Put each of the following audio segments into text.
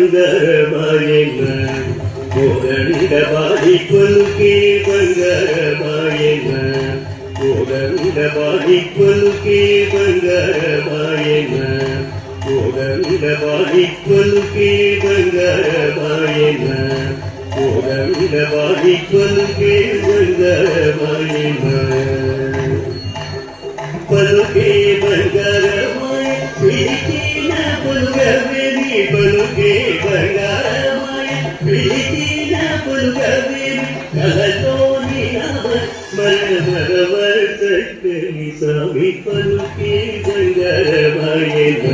ಬಂಗಾರಮಾಯನ ಕೋದಂಡವಾಡಿ ಪಲುಕೆ ಬಂಗಾರಮಾಯನ ಕೋದಂಡವಾಡಿ ಪಲುಕೆ ಬಂಗಾರಮಾಯನ ಕೋದಂಡವಾಡಿ ಪಲುಕೆ ಬಂಗಾರಮಾಯನ ಕೋದಂಡವಾಡಿ ಪಲುಕೆ ಬಂಗಾರಮಾಯನ ಪಲುಕೆ ಬಂಗಾರಮಾಯ ಪ್ರೀತಿನ ಪುಲ್ಗವೇರಿ ಪಲುಕೆ ಬಂಗಾರಮಾಯ ಪ್ರೀತಿನ ಪುಲ್ಗವೇರಿ ಕಲತೋನಿ ಮರವರ್ತನಿ ಸ್ವಾಮಿ ಪಲುಕೆ ಬಂಗಾರಮಾಯನ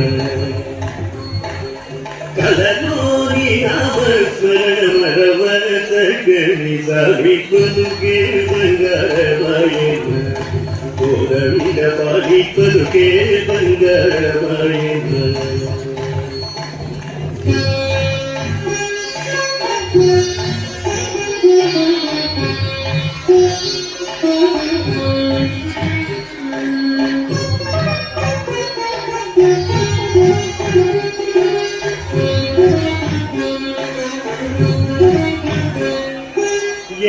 ಕಲತೋನಿ ಸ್ಮರಣ ಮರವರ್ತನಿ ಸ್ವಾಮಿ ಪಲುಕೆ ಬಂಗಾರಮಾಯನ ಕೋದಂಡವಾಡಿ ಪಲುಕೆ ಬಂಗಾರಮಾಯನ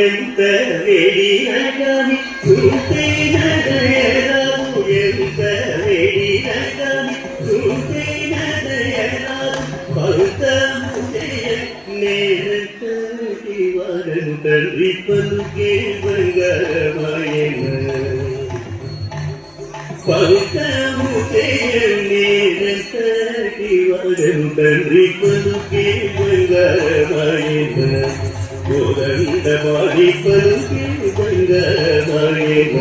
ఎంత వేడిన గాని చూస్తేన దయరాదు ఎంత వేడిన గాని చూస్తేన దయరాదు పలుతము జయ నేనంతటి వారను తండ్రి పలుకే బంగారమాయన పలుతము జయ నేనంతటి వారను తండ్రి పలుకే బంగారమాయన కోదండవాడి పలుకే బంగారమాయన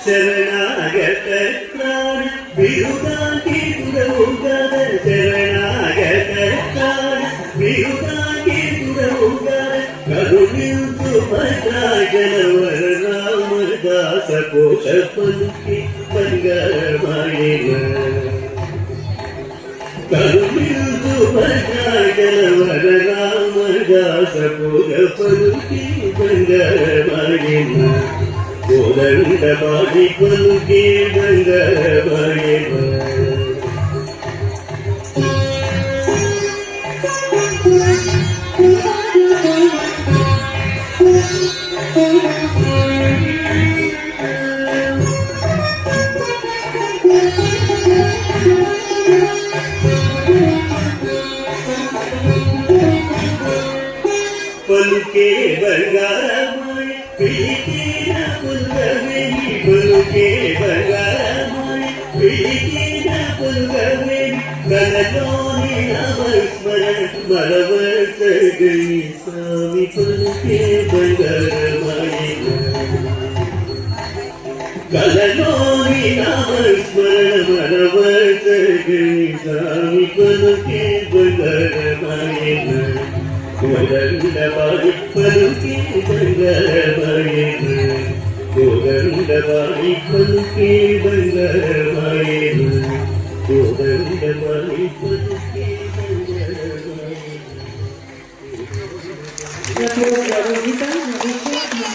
ಶರಣಾಗತ ಪ್ರಾಣ ಬಿರುದಾಗಿ ದುರವುಗದ ಶರಣಾಗತ ಪ್ರಾಣ ಬಿರುದಾಗಿ ದುರವುಗದ ಕರುಣಿಂದು ಭದ್ರಾಜನವರ ರಾಮದಾಸ ಕೋಶ ಪಲುಕೆ ಬಂಗಾರಮಾಯನ ಕರುಣಿಂದು ಭದ್ರಾಜನವರ ರಾಮದಾಸ ಕೋಶ ಪಲುಕೆ ಬಂಗಾರಮಾಯನ ಕೋದಂಡವಾಡಿ ಪಲುಕೆ ಬಂಗಾರಮಾಯನ ಪಲುಕೆ ಬಂಗಾರಮಾಯ ಪ್ರೀತಿನ ಪುಲ್ಗವೇರಿ ಪಲುಕೆ ಬಂಗಾರಮಾಯ ಪ್ರೀತಿನ ಪುಲ್ಗವೇರಿ ಕಲತೋನಿ ಸ್ಮರಣ ಮರವರ್ತನಿ ಸ್ವಾಮಿ ಪಲುಕೆ ಬಂಗಾರಮಾಯನ ಕಲತೋನಿ ಸ್ಮರಣ ಮರವರ್ತನಿ ಸ್ವಾಮಿ ಪಲುಕೆ ಬಂಗಾರಮಾಯನ ಕೋದಂಡವಾಡಿ ಪಲುಕೆ ಬಂಗಾರಮಾಯನ ಕೋದಂಡವಾಡಿ ಪಲುಕೆ ಬಂಗಾರಮಾಯನ ಕೋದಂಡವಾಡಿ ಪಲುಕೆ ಬಂಗಾರಮಾಯನ.